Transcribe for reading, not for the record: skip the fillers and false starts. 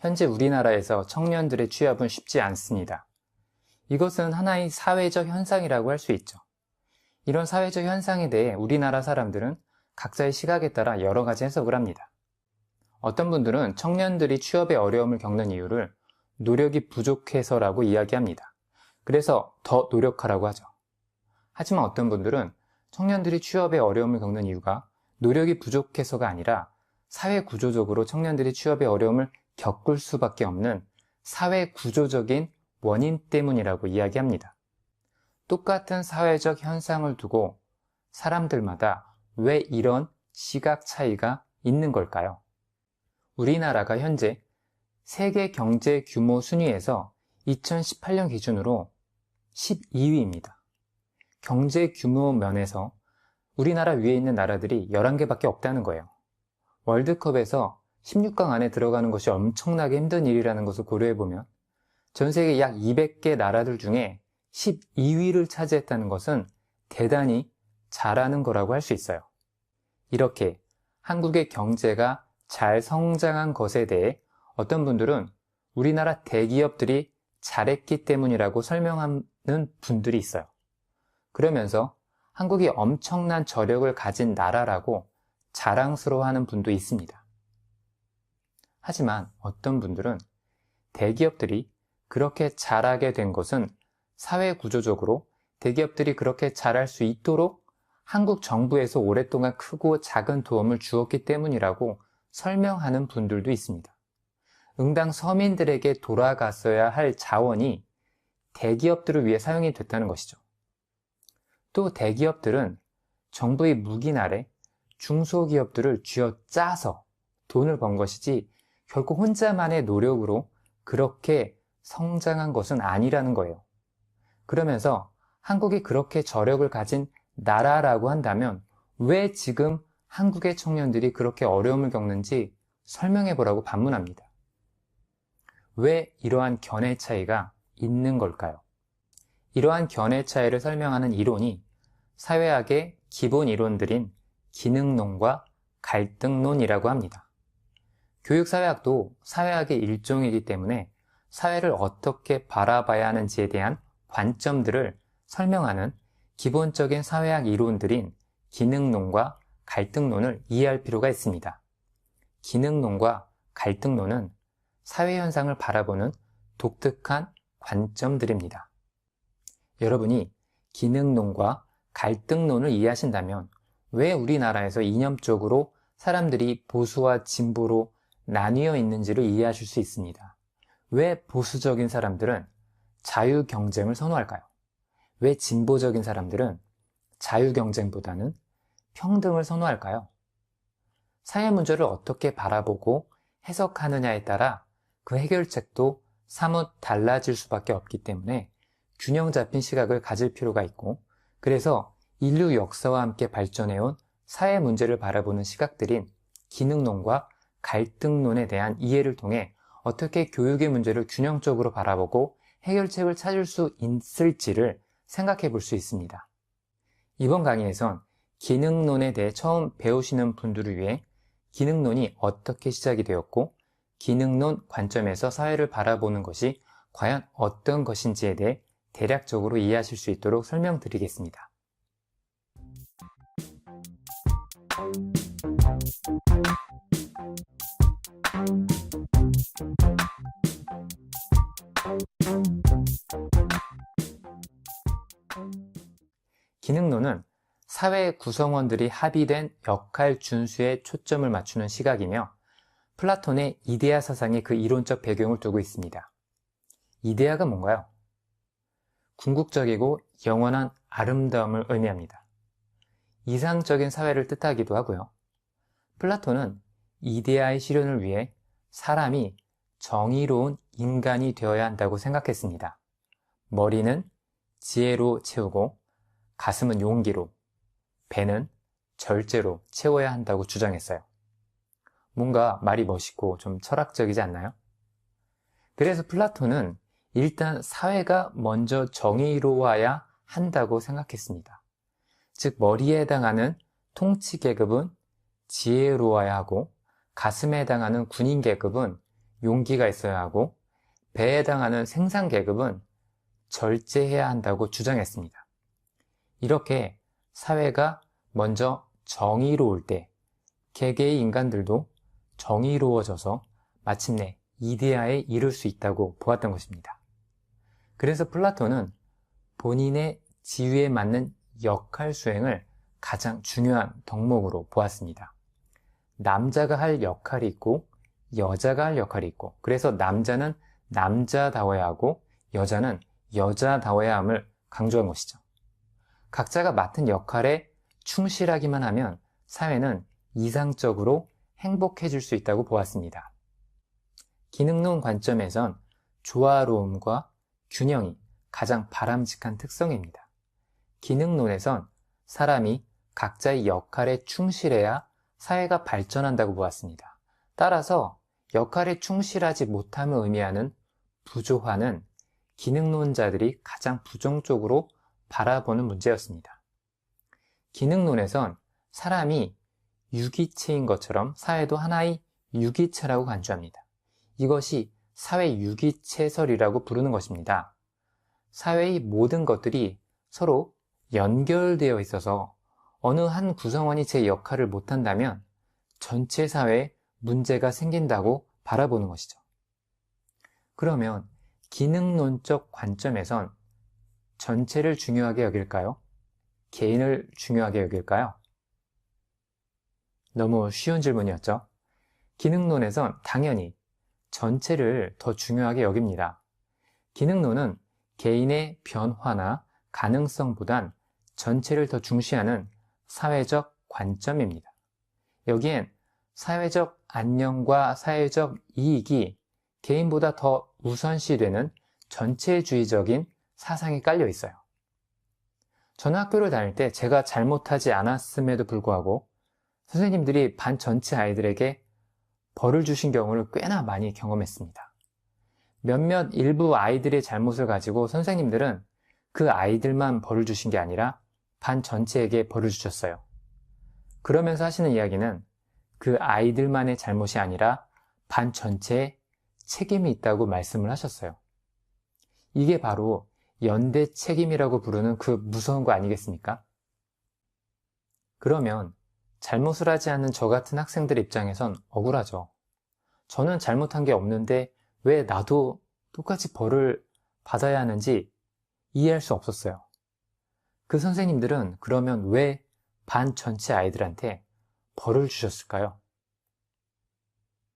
현재 우리나라에서 청년들의 취업은 쉽지 않습니다. 이것은 하나의 사회적 현상이라고 할 수 있죠. 이런 사회적 현상에 대해 우리나라 사람들은 각자의 시각에 따라 여러 가지 해석을 합니다. 어떤 분들은 청년들이 취업에 어려움을 겪는 이유를 노력이 부족해서라고 이야기합니다. 그래서 더 노력하라고 하죠. 하지만 어떤 분들은 청년들이 취업에 어려움을 겪는 이유가 노력이 부족해서가 아니라 사회 구조적으로 청년들이 취업에 어려움을 겪을 수밖에 없는 사회 구조적인 원인 때문이라고 이야기합니다. 똑같은 사회적 현상을 두고 사람들마다 왜 이런 시각 차이가 있는 걸까요? 우리나라가 현재 세계 경제 규모 순위에서 2018년 기준으로 12위입니다. 경제 규모 면에서 우리나라 위에 있는 나라들이 11개밖에 없다는 거예요. 월드컵에서 16강 안에 들어가는 것이 엄청나게 힘든 일이라는 것을 고려해보면 전 세계 약 200개 나라들 중에 12위를 차지했다는 것은 대단히 잘하는 거라고 할 수 있어요. 이렇게 한국의 경제가 잘 성장한 것에 대해 어떤 분들은 우리나라 대기업들이 잘했기 때문이라고 설명하는 분들이 있어요. 그러면서 한국이 엄청난 저력을 가진 나라라고 자랑스러워하는 분도 있습니다. 하지만 어떤 분들은 대기업들이 그렇게 잘하게 된 것은 사회 구조적으로 대기업들이 그렇게 잘할 수 있도록 한국 정부에서 오랫동안 크고 작은 도움을 주었기 때문이라고 설명하는 분들도 있습니다. 응당 서민들에게 돌아갔어야 할 자원이 대기업들을 위해 사용이 됐다는 것이죠. 또 대기업들은 정부의 묵인 아래 중소기업들을 쥐어짜서 돈을 번 것이지 결코 혼자만의 노력으로 그렇게 성장한 것은 아니라는 거예요. 그러면서 한국이 그렇게 저력을 가진 나라라고 한다면 왜 지금 한국의 청년들이 그렇게 어려움을 겪는지 설명해 보라고 반문합니다. 왜 이러한 견해 차이가 있는 걸까요? 이러한 견해 차이를 설명하는 이론이 사회학의 기본 이론들인 기능론과 갈등론이라고 합니다. 교육사회학도 사회학의 일종이기 때문에 사회를 어떻게 바라봐야 하는지에 대한 관점들을 설명하는 기본적인 사회학 이론들인 기능론과 갈등론을 이해할 필요가 있습니다. 기능론과 갈등론은 사회현상을 바라보는 독특한 관점들입니다. 여러분이 기능론과 갈등론을 이해하신다면 왜 우리나라에서 이념적으로 사람들이 보수와 진보로 나뉘어 있는지를 이해하실 수 있습니다. 왜 보수적인 사람들은 자유경쟁을 선호할까요? 왜 진보적인 사람들은 자유경쟁보다는 평등을 선호할까요? 사회 문제를 어떻게 바라보고 해석하느냐에 따라 그 해결책도 사뭇 달라질 수밖에 없기 때문에 균형 잡힌 시각을 가질 필요가 있고, 그래서 인류 역사와 함께 발전해온 사회 문제를 바라보는 시각들인 기능론과 갈등론에 대한 이해를 통해 어떻게 교육의 문제를 균형적으로 바라보고 해결책을 찾을 수 있을지를 생각해 볼 수 있습니다. 이번 강의에선 기능론에 대해 처음 배우시는 분들을 위해 기능론이 어떻게 시작이 되었고 기능론 관점에서 사회를 바라보는 것이 과연 어떤 것인지에 대해 대략적으로 이해하실 수 있도록 설명드리겠습니다. 기능론은 사회 구성원들이 합의된 역할 준수에 초점을 맞추는 시각이며 플라톤의 이데아 사상이 그 이론적 배경을 두고 있습니다. 이데아가 뭔가요? 궁극적이고 영원한 아름다움을 의미합니다. 이상적인 사회를 뜻하기도 하고요. 플라톤은 이데아의 실현을 위해 사람이 정의로운 인간이 되어야 한다고 생각했습니다. 머리는 지혜로 채우고 가슴은 용기로, 배는 절제로 채워야 한다고 주장했어요. 뭔가 말이 멋있고 좀 철학적이지 않나요? 그래서 플라톤은 일단 사회가 먼저 정의로워야 한다고 생각했습니다. 즉 머리에 해당하는 통치 계급은 지혜로워야 하고 가슴에 해당하는 군인 계급은 용기가 있어야 하고 배에 해당하는 생산 계급은 절제해야 한다고 주장했습니다. 이렇게 사회가 먼저 정의로울 때 개개의 인간들도 정의로워져서 마침내 이데아에 이룰 수 있다고 보았던 것입니다. 그래서 플라톤은 본인의 지위에 맞는 역할 수행을 가장 중요한 덕목으로 보았습니다. 남자가 할 역할이 있고 여자가 할 역할이 있고, 그래서 남자는 남자다워야 하고 여자는 여자다워야 함을 강조한 것이죠. 각자가 맡은 역할에 충실하기만 하면 사회는 이상적으로 행복해질 수 있다고 보았습니다. 기능론 관점에선 조화로움과 균형이 가장 바람직한 특성입니다. 기능론에선 사람이 각자의 역할에 충실해야 사회가 발전한다고 보았습니다. 따라서 역할에 충실하지 못함을 의미하는 부조화는 기능론자들이 가장 부정적으로 바라보는 문제였습니다. 기능론에선 사람이 유기체인 것처럼 사회도 하나의 유기체라고 간주합니다. 이것이 사회 유기체설이라고 부르는 것입니다. 사회의 모든 것들이 서로 연결되어 있어서 어느 한 구성원이 제 역할을 못한다면 전체 사회에 문제가 생긴다고 바라보는 것이죠. 그러면 기능론적 관점에선 전체를 중요하게 여길까요? 개인을 중요하게 여길까요? 너무 쉬운 질문이었죠? 기능론에선 당연히 전체를 더 중요하게 여깁니다. 기능론은 개인의 변화나 가능성보단 전체를 더 중시하는 사회적 관점입니다. 여기엔 사회적 안녕과 사회적 이익이 개인보다 더 우선시되는 전체주의적인 사상이 깔려 있어요. 저는 학교를 다닐 때 제가 잘못하지 않았음에도 불구하고 선생님들이 반 전체 아이들에게 벌을 주신 경우를 꽤나 많이 경험했습니다. 몇몇 일부 아이들의 잘못을 가지고 선생님들은 그 아이들만 벌을 주신 게 아니라 반 전체에게 벌을 주셨어요. 그러면서 하시는 이야기는 그 아이들만의 잘못이 아니라 반 전체에 책임이 있다고 말씀을 하셨어요. 이게 바로 연대 책임이라고 부르는 그 무서운 거 아니겠습니까? 그러면 잘못을 하지 않는 저 같은 학생들 입장에선 억울하죠. 저는 잘못한 게 없는데 왜 나도 똑같이 벌을 받아야 하는지 이해할 수 없었어요. 그 선생님들은 그러면 왜 반 전체 아이들한테 벌을 주셨을까요?